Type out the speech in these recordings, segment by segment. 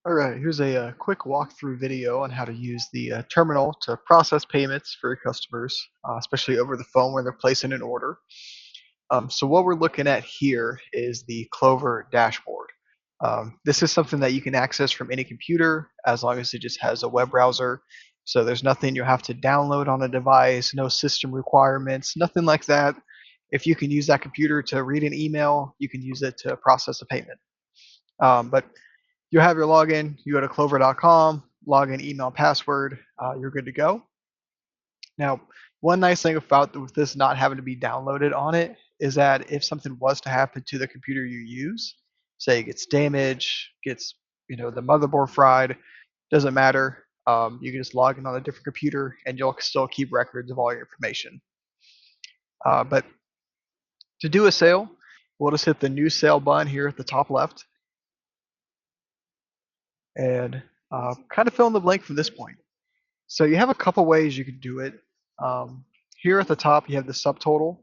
All right, here's a quick walkthrough video on how to use the terminal to process payments for your customers, especially over the phone when they're placing an order. So what we're looking at here is the Clover dashboard. This is something that you can access from any computer as long as it just has a web browser. So there's nothing you have to download on a device, no system requirements, nothing like that. If you can use that computer to read an email, you can use it to process a payment. But you have your login, you go to clover.com, log in email password, you're good to go. Now, one nice thing about with this not having to be downloaded on it is that if something was to happen to the computer you use, say it gets damaged, gets the motherboard fried, doesn't matter. You can just log in on a different computer and you'll still keep records of all your information. But to do a sale, we'll just hit the new sale button here at the top left and kind of fill in the blank from this point. So you have a couple ways you can do it. Um, Here at the top, you have the subtotal.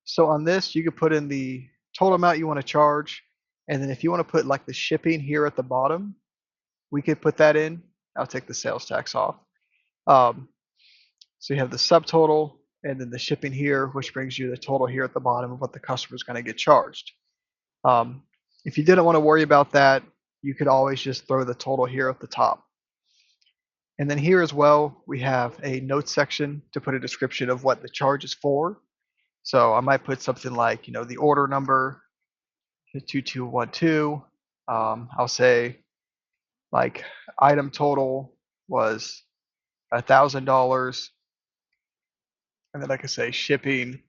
So on this, you could put in the total amount you want to charge, and then if you want to put like the shipping here at the bottom, we could put that in. I'll take the sales tax off. Um, so you have the subtotal, and then the shipping here, which brings you the total here at the bottom of what the customer is going to get charged. Um, if you didn't want to worry about that, you could always just throw the total here at the top. And then here as well, we have a notes section to put a description of what the charge is for. So I might put something like, the order number, 2212. I'll say like item total was $1,000, and then I could say shipping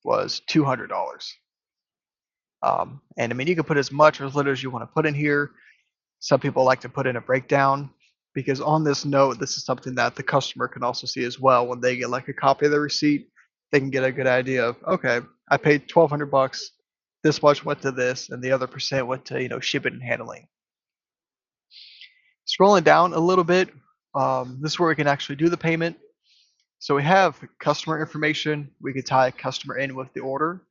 was $200. And I mean, you can put as much or as little as you want to put in here. Some people like to put in a breakdown because on this note, this is something that the customer can also see as well. When they get like a copy of the receipt, they can get a good idea of, okay, I paid $1,200. This much went to this, and the other percent went to shipping and handling. Scrolling down a little bit, this is where we can actually do the payment. So we have customer information. We could tie a customer in with the order.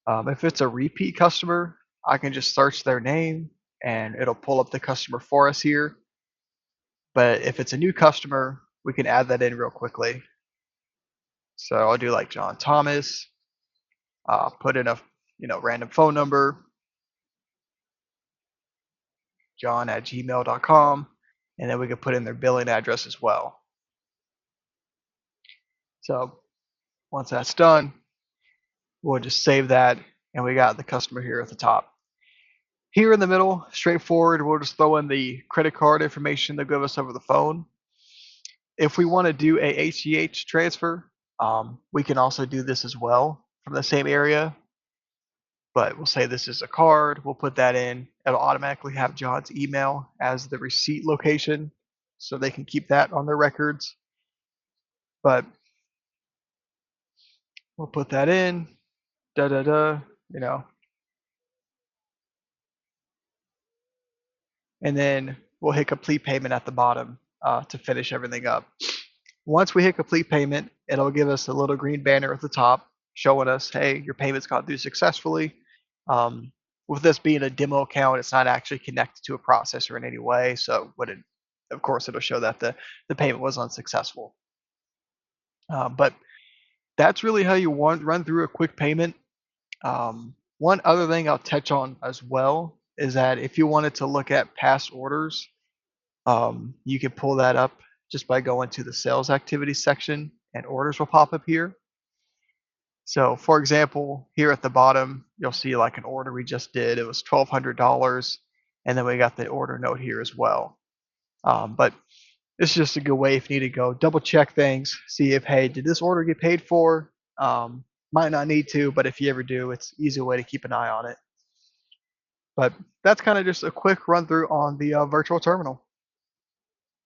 If it's a repeat customer, I can just search their name and it'll pull up the customer for us here. But if it's a new customer, we can add that in real quickly. So I'll do like John Thomas, put in a random phone number, john@gmail.com, and then we can put in their billing address as well. So once that's done, we'll just save that, and we got the customer here at the top. Here in the middle, straightforward, we'll just throw in the credit card information they'll give us over the phone. If we want to do a ACH transfer, we can also do this as well from the same area. But we'll say this is a card. We'll put that in. It'll automatically have John's email as the receipt location, so they can keep that on their records. But we'll put that in. Da da da. And then we'll hit complete payment at the bottom to finish everything up. Once we hit complete payment, it'll give us a little green banner at the top showing us, hey, your payment's gone through successfully. With this being a demo account, it's not actually connected to a processor in any way. So of course, it'll show that the payment was unsuccessful. But that's really how you run through a quick payment. One other thing I'll touch on as well is that if you wanted to look at past orders, you can pull that up just by going to the sales activity section and orders will pop up here. So for example, here at the bottom, you'll see like an order we just did. It was $1,200. And then we got the order note here as well. But it's just a good way if you need to go double check things, see if, hey, did this order get paid for? Might not need to, but if you ever do, it's an easy way to keep an eye on it. But that's kind of just a quick run through on the virtual terminal.